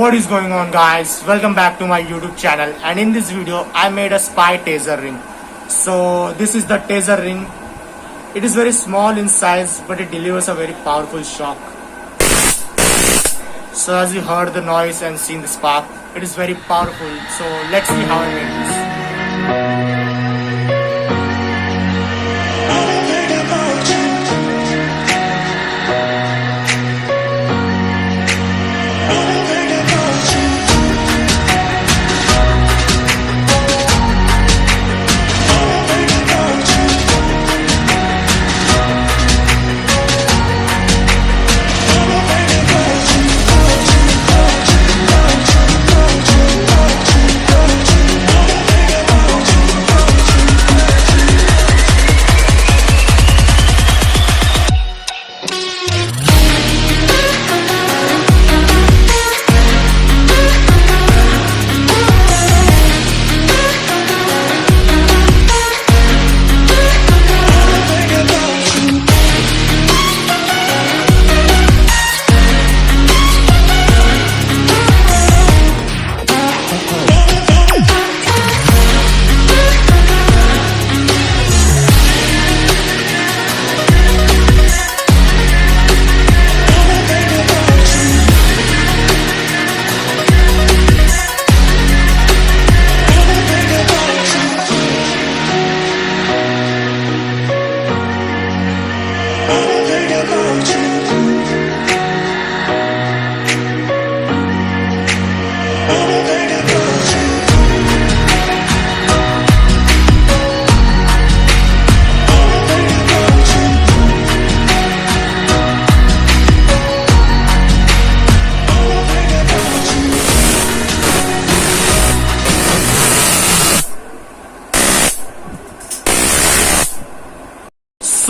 What is going on, guys? Welcome back to my YouTube channel, and in this video I made a spy taser ring. So this is the taser ring. It is very small in size, but it delivers a very powerful shock. So as you heard the noise and seen the spark, it is very powerful. So let's see how I made this.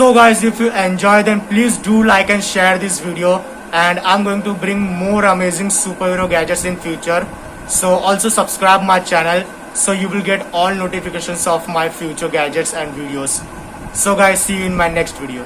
So guys, if you enjoy, then please do like and share this video, and I'm going to bring more amazing superhero gadgets in future. So also subscribe my channel so you will get all notifications of my future gadgets and videos. So guys, see you in my next video.